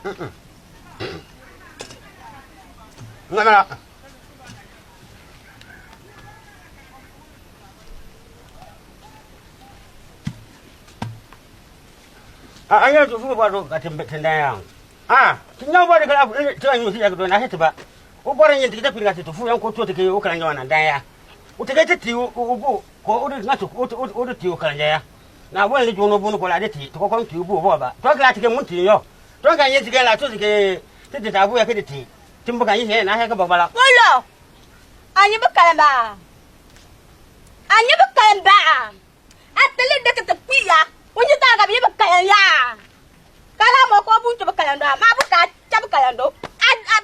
Ngana. Anya tu fu ba do ka tembe tendang. Tinya ba de kala tira nyu siya do na hete ba. O bora yin tikita pinga tu fu yan ko to take o kala nyawana daya. O take te ti o ko o de ngatu o de ti o kala ya. Na bo le jono bo no ko la de ti to ko kon ti bo ba. To kala take mun ti yo. To kan yin tikela to take te ta bu ya ke de ti. Timbu kan yin na ha ka ba bala. Wolo. Anya ba kala ba. Anya ba kala ba. Atele de te piya. Unyi ta ga bi ba kala ya. Kala mo ko bu to ba kala ndo ma bu ka cha ba kala ndo.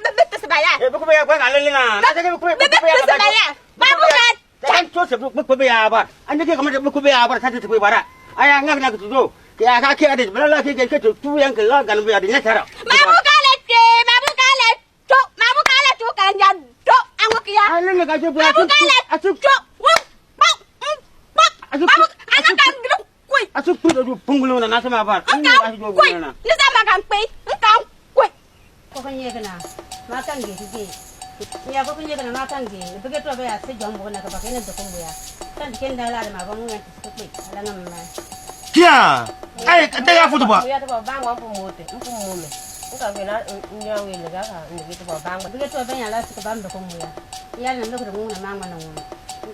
Be te se ba ya. E bu ko be ya kwa ka le na. Na take bu ko be ya ba ya. Ma bu ka. Kan to se bu ko be ya ba. Anya ke kamar bu ko be ya ba ta te ko bara. Aya ngak na ku do. Ke aka ke ade bala la ke tu yang ke la gan be ya de na tara. Ma bu ka le ke, ma bu ka le to, ma bu ka le to kan ya to an ko ya. Ai le ga je bu Ma bu ka le asu to. Wo. Ba. asu Ana kan glu. Koi. asu tu do pungulo na sama ba. Engkau, koi, ni sama kan pe, engkau, koi. Kau kan ye kena makan gitu. Ya kau kan ye kena makan gitu. Begitu apa ya sejam bukan nak pakai nanti kumbu ya. Kan diken dah lah mah bangun yang sekali. Ada nama. Kia. Ai te ya futu ba. Ya tu bang wa pumuti, pumume. Engkau kena nyawi lega ka, ni tu bang. Begitu apa yang lah sekali bangun kumbu ya. Ya nanti kita bangun nama mana mana.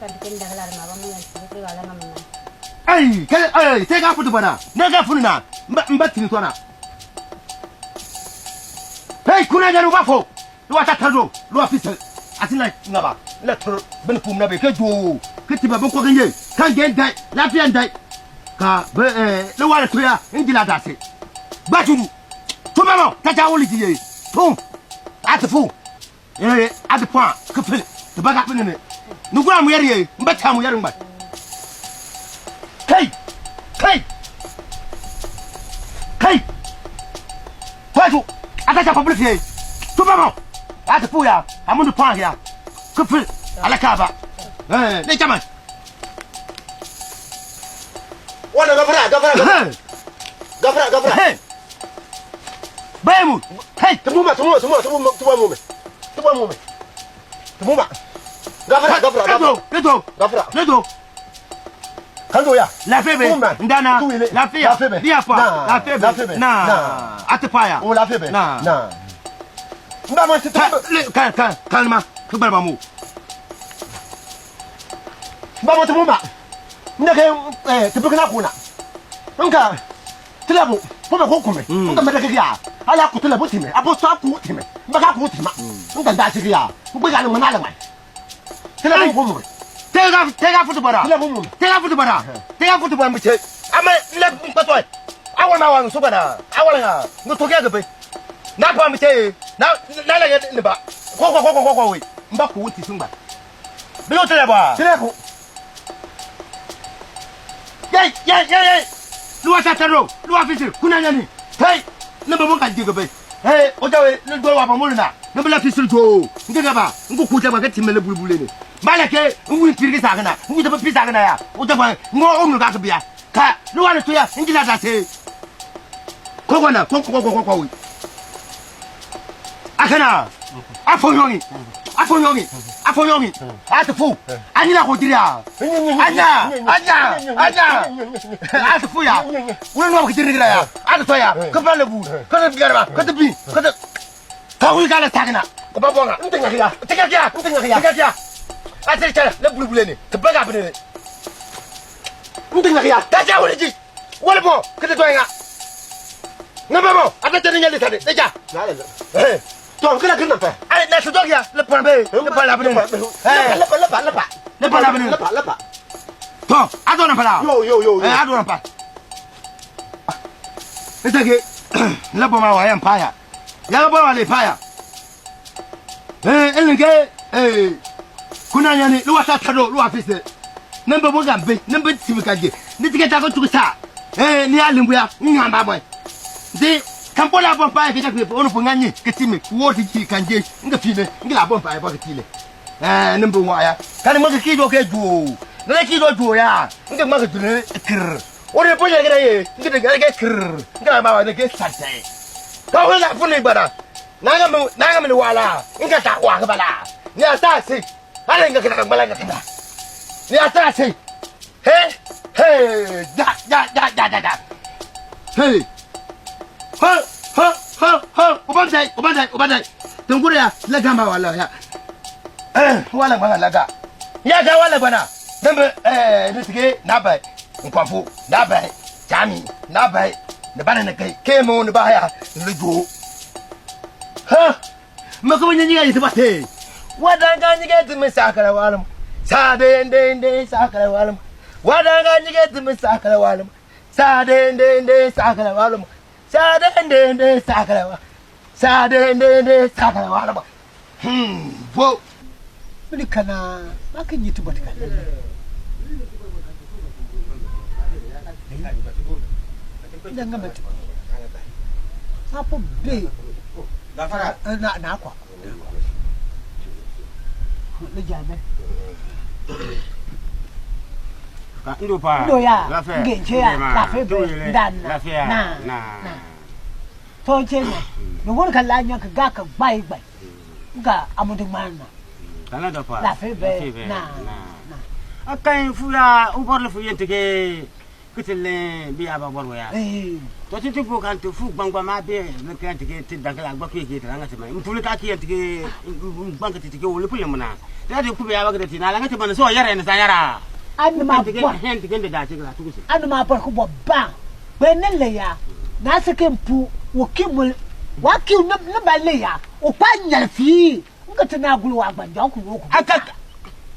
Kan diken dah lah mah bangun yang sekali ada nama. Ai te ga futu ba na. Ne ga funu na. Mba tin to na. Hey kuna jaru ba fo. Lu ata tado, lu afisa. Asina ngaba. La tur ben pum na be ke jo. Kiti ba bon ko ganye. Kan gen dai, lafiyan dai. Ka be le wala tuya indila dase. Ba tudu. To mama, ta ta woli diye. Tum. Atfu. At point ke fil. Te ba ga pene. Nu gwa mu yare, mba ta mu yare mba. Kai. Faju. Ata ta public ye. To mama. Atfu ya. Amundu point ya. Ke fil. Ala kaba. Ne jaman. Wana gafara. Hey. Bayemu. Hey. Tumuma. Gafara. Ledo. Kando ya. La febe. Ndana. La febe. Dia fa. La febe. Na. Atepaya. O la febe. Na. Ndama tete. Calma. Kubal mamu. Ndama tumuma. Ndake tibukana kuna. Nka tilabu. Pome ko kume. Nka medake ya. Ala ku tilabu time. Abo sa ku time. Mbaka ku time. Nka ndachi ya. Mbaka no manala mai. Tilabu kume. Tega futu bara. Tega futu bara mche. Ama le mpatoi. Awana wan subana. Awala ngotoke gabe. Na pa mche. Na la ne ba. Ko we. Mbaka wuti sumba. Biyo tilabu. Tilabu. Yay. Luwa tataro. Luwa fisir. Kuna nyani. Hey. Namba monka diga be. Hey, ojawe ndo wa pamulina. Namba fisir to. Ndiga ba. Ngo kuja ba ketimele bulbule ni. Malake ngi pirgi sagana. Ngi ta pi sagana ya. Ojawa ngo onu ga biya. Ka luwa ne to ya. Ngi la ta se. Ko na. Ko. Akana. Afonyongi. Atufu. Anila ko diria. Anya. Atufu ya. Ulo no kitiri gira ya. Atufu ya. Ko bale bu. Ko de bigarba. Ko de bi. Ko de. Ka wi kala tagna. Ko ba bonga. Ntenga kia. Ate chala le bulbule ni. Ke baga bene. Ntenga kia. Ta ja wori ji. Wala bo. Ke de toyanga. Ngaba bo. Ate tene nyali tade. Deja. Eh. Tuan kena pe. Ai na sedok ya, lepas be. Lepas la bene. Lepas la bene. To, ado na pala. Yo. Ado na pa. Etake. Lepas ma wa ya mpaya. Ya ba wa le paya. Elenge kuna nyani luwa ta tado luwa fise. Nembe mo gambe, nembe timikaje. Ni tiketa ko tukusa. Ni alimbu ya, ni ngamba boy. Ndi Kampola bomba ke jakwe ono punganye ketime woti ki kanje nga fine ngila bomba ba ketile nimbu waya kan mo ki do ke ju na ki do ju ya nga ma ke dune kir ore po ya gere ye ngide ga ke kir nga ba wa ke sate Ka wala funi bana. Nanga mi wala. Inga ta wa ka bala. Ni asasi. Ala inga kana bala kana. Ni asasi. Hey. Da. Hey. Ha. Ubandai. Tungure ya laga ma wala ya. Wala bana laga. Ya ga wala bana. Dambe nisige nabai. Nkwafu nabai. Jami nabai. Ne bana ne kai. Kemo ne ba ya. Lejo. Ha. Mako nyiga yitbate. Wadanga nyiga tumi sakara walam. Sadende sakara walam. Wadanga nyiga tumi sakara walam. Sadende sakara walam. Sadende sakara walam. Wo. Bili kana makin yitu bat kan. Danga mat. Apa be? Na kwa. Le jame. Ndo pa. Ndo ya. Ngenche ya. La fe be. Dan. Na. To chenye. No won kala nya ka ga ka bai. Ga amudu mana. Kana ndo pa. La fe be. Na. Akai fuya uborle fu yenteke kitele biya ba borwa ya. To tinti fu kan tu fu gbangba ma be le kan tike ti dangala gba ku yeke tanga tema. Mpulu ka ki yenteke banka tike wole pu yemuna. Da de ku biya ba gade tina la ngati bana so yara ne sa yara. Anu ma bo. Henti gende da tigla tukusi. Anu ma bo ku bo ba. Be ne le ya. Na se ke mpu wo kimul. Wa ki no ba le ya. O pa nyal fi. Ngati na gulu wa gbanja ku wo ku. Aka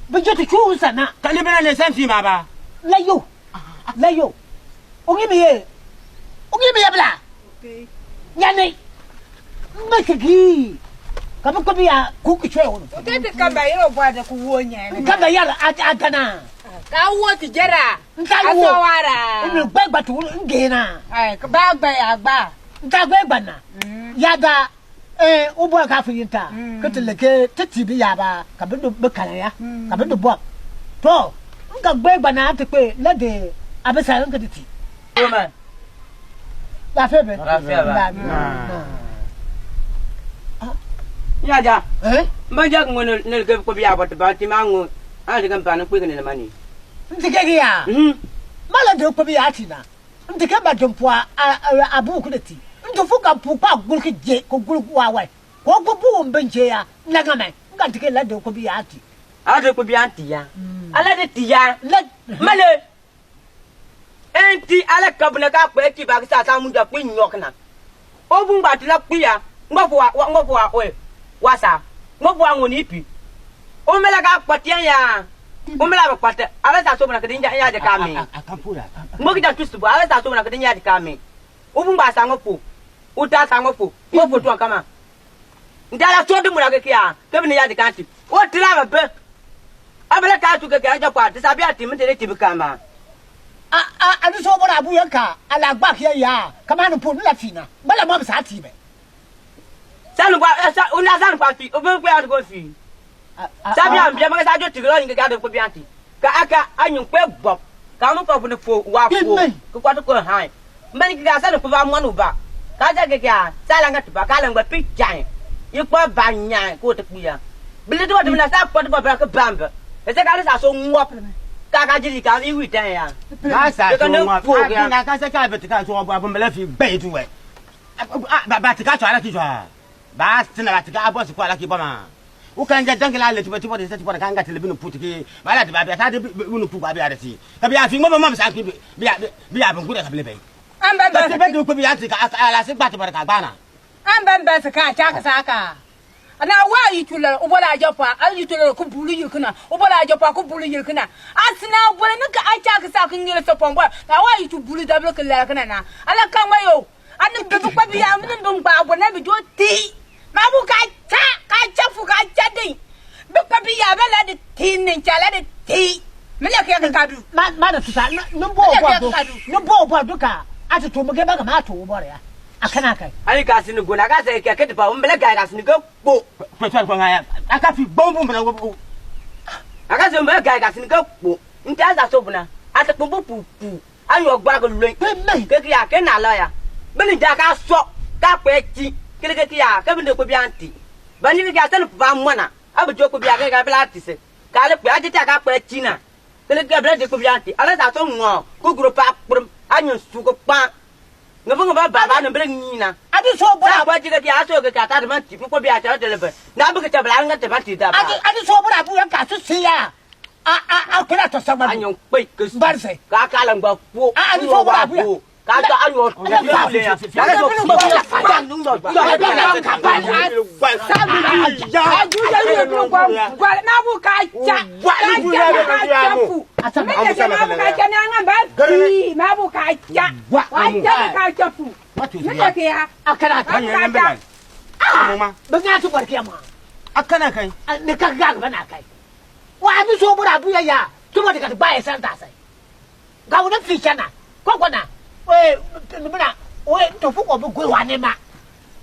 Bijoti ku sana. kali bena le sen fi ma ba. Layo. Ongi me bla. Okay. Nyane. Mekegi. Kamu ko biya ku ku chwe wono. Tete kamba yero bwada ku wonya. Kamba yala agana. Ka wo ti jera. Nkawo. Asowara. Emi gbagba to ngena. Ai ka bagba ya gba. Nta gbagba na. Yada ubo ka fu yinta. Keteleke tetibi yaba. Kabido bekala ya. Kabido bo. To, nka gbagba na atepe le de abesa nka titi. Woman. La febe. Ya ja. Mbanja ngono nelge ko biya bot ba ti mangu. Ande kan panu ku ngene mani. Ntikege ya. Mala de ko biya tina. Ntike ba jompo abu ku deti. Ntofu ka pu pa gulki je ko gulku wa wa. Ko bu mbenje ya. Lagame. Nka ntike la de ko biya ati. Ade ko biya ti ya. Ala de ti ya. Male. Enti ala kabuna ka pe ki ba sa mu da ku nyokna. Obu ngba ti la ku ya. Ngofu wa oe. Wasa. Ngofu wa ngoni pi. O mela ka kwatian ya. O mela ba kwate. Ala sa so na kedinja ya de kame. Akampura. Ngoki da tustu ala sa so na kedinja de kame. Obu ngba sa ngofu. Uta sa ngofu. Ngofu to kama. Ndala to de mu na ke ya. Kebine ya de kanti. O tira ba be. Abela ka tu ke ga ja kwa. Tisabi ati mtere ti bikama. Anu so bora abu yanka ala gba ke ya. Kama no pu la fina. Bala mo sa ti be. Sanu kwa una sanu kwa fi. Obu kwa go fi. Sabi am bia ma sa jo ti lo yin ga de ko bianti. Ka aka anyun pe gbo. Ka mo ko bu ne fo wa fo. Ko kwa to ko han. Mbani ga sa no pa mo no ba. Ka ja ke ya. Sa la nga ti ba ka la ngba pi jan. Yi ko ba nya ko te pu ya. Bili to de na sa ko to ba ka bamba. E se ka sa so nwop. Ka jiri ka i wi tan ya. Na sa to na ka se ka be ka so ba mbele fi be tu we. Ba ti ka to ala ki jo. Ba tina ba ti ka boss ko ala ki ba ma. U kan ja dangala le ti ba de se ti ba kan ga tele bi no putiki. Ba la ti ba ta de bi no pu ba bi ade ti. Ka bi afi mo mo sa ki bi ba ngu de ka bele be. Amba Ba ti be du ko bi anti ka ala se gba ti ba ka gba na. Amba sa ka ta ka saka. Ana wa yitula ubola jopa al yitula ku bulu yikuna ubola jopa ku bulu yikuna asina ubola nika acha ka sa kin yele sopombo na wa yitu bulu da bulu kala kana na ala kan mayo an be ku kwabi ya mun dum ba abona bi do ti ma bu ka cha fu ka cha dai be kwabi ya ba la de tin nin cha la de ti me ya ka ka du Ma da tusa no bo duka ati to mu ge ba ga ma to bo ya. Akana kai. Ani ka sinu gona ka se ke ke pa mbele ga sinu ko po. Kwetwa ko ngaya. Aka fi bombu mbele wo. Aka se mbele ga sinu ko po. Nta za so buna. Ata po pu. Ayo gba ko lo. Ke ya ke na la ya. Bele ja ka so. Capeti, Kilikia, Kevin de Cobianti. Banning got a Bamwana. I would joke with Biaga Blatis. Calip, I did take up a China. Kilikia Blade Cobianti. I let out on go group up from onions to go pan. Nothing about Baba and bring Nina. I just saw what you get the answer of the Catalan people be at deliver. Now because I'm lying at the Batty. I just saw what I put got to see ya. I cannot to someone on your quick, because Barcy, Kakalam go. I just saw what I put. Wait, to fuck up good one, Emma.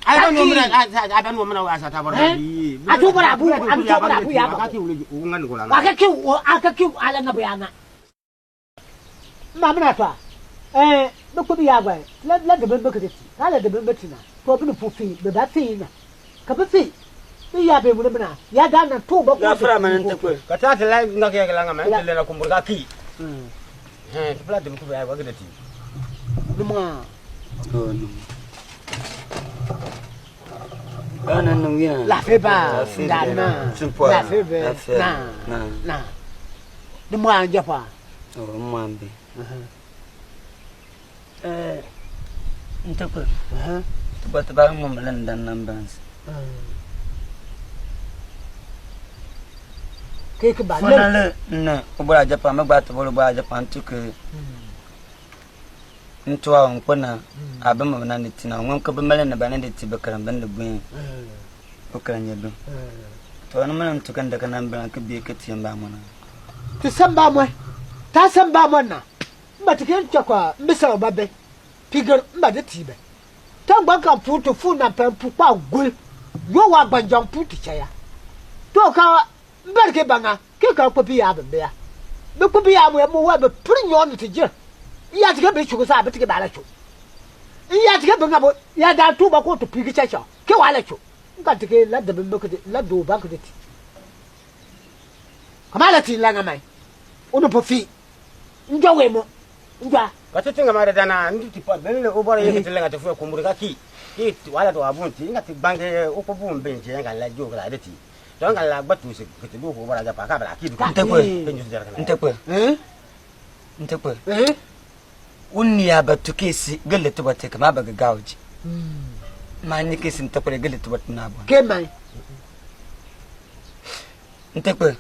I don't know that I don't know as I told you. I told Abu, I'm talking about I can kill Alan Abiana. Mamma, look at the other. Let the book at it. I let the Betina. Probably for fee, but that thing. Cup of tea. The Yabe Woodmana. Yadan and 2 book. But that's a life not getting along a man, let a Kumburaki. Blood them to have a good tea. No. La feba, la feba, na. The more Japa. Oh, Mambi. Interpret. But about London numbers. Cake about no, about Japan, about Japan took into our corner. Abam of Nanitina, one couple million of Benedict Becker and Bender Green. What can you do? To a man to conduct a number and could be a kitty and Bamona. To some Bamwa, that's some Bamona. But again, Chakwa, Mr. Babe, figure by the Tibe. Tom Bunker put to food and Pampupa good. You walk by John Putichaya. Talk our Berkebanga, kick up a piab there. Look at me, I will move a pretty on to you. You have to get me to go to get back. You have to get about Yada 2 back to Picacho. Go, I let you. Got to get let them look at it, let go back at it. Come on, let's see, Langamai. Uno per feet. Enjoy. But the thing about it, and to put very over here to let the full Kumuraki. Eat while I want to not to bank a open bench and let you like it. Don't like but to go over the Pacaba. Interpret. Unia but to kiss Gillet to what take a mabaga gouge. My nick is interpret Gillet to what now. Get my interpret.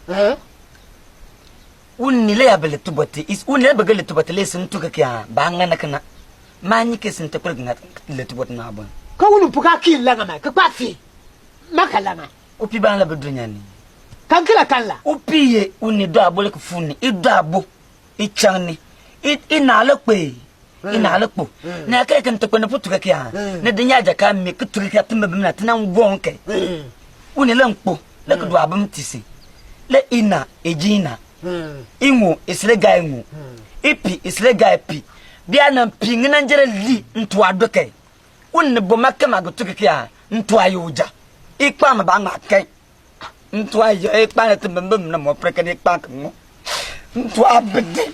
Uniliable to what is unable to what listen to Kakia, Banganakana. My nick is interpreting at little what now. Come Pukaki Langama, Kapafi, Makalama, Upibana Budriani. Kankila Kala, Upi, Unidabolic Funi, Idabu, Ichani. It in a look way. In a look. Now I can take on the Putuka. Nediaja can make it to the captain of Natina Wonke. Unilampo, like a drabum tissy. Let Ina, Egina. Imu is legaimu. Ipi is legaipi. Diana ping and Angela into a doke. When the Bomakamago took a care into a yuja. Ikpama banga cake. Into a planet and no more precarious pack. Into a bed.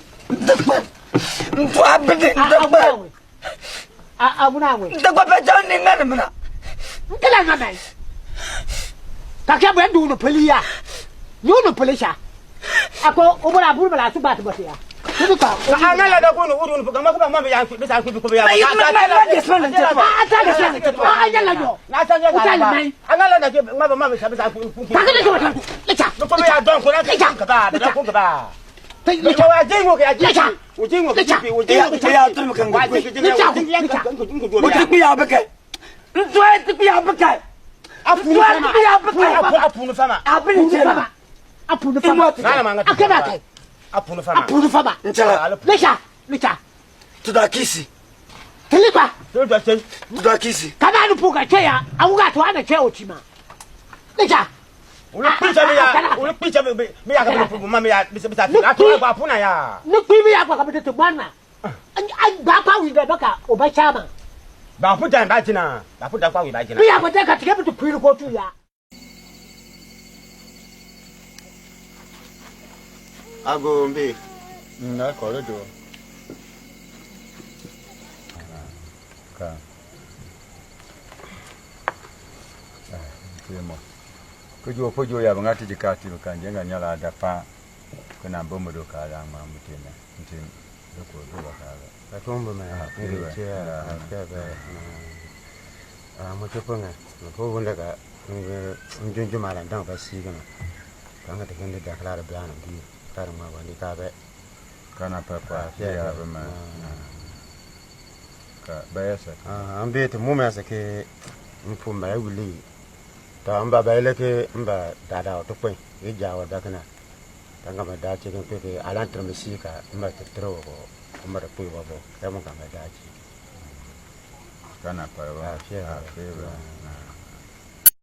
ba puta ba tina ba puta kwa wi ba tina bi ya kwata ka tike bitu kuiru ko tu ya ago mbe na ko le do ka mo pojo ya bangati dikati kanjenga nyala dapa kuna bomo do kala ma mutena ntin ko do kala ka tombo me ni che ka ba mo choponga ko wonda ka njunju mala ndang ba si gana kanga de kende da kala ba na bi kar ma wani ka ba kana papa ya ba ma ka ba yasa ambe te mo me sa ke mpu ma wuli ta amba ba ile ke mba dada to kwen e jawa da kana tanga ma da che ke alan tremesi ka mba te tro ko mba da pui wa bo ya mo ka ma da chi kana pa ba ya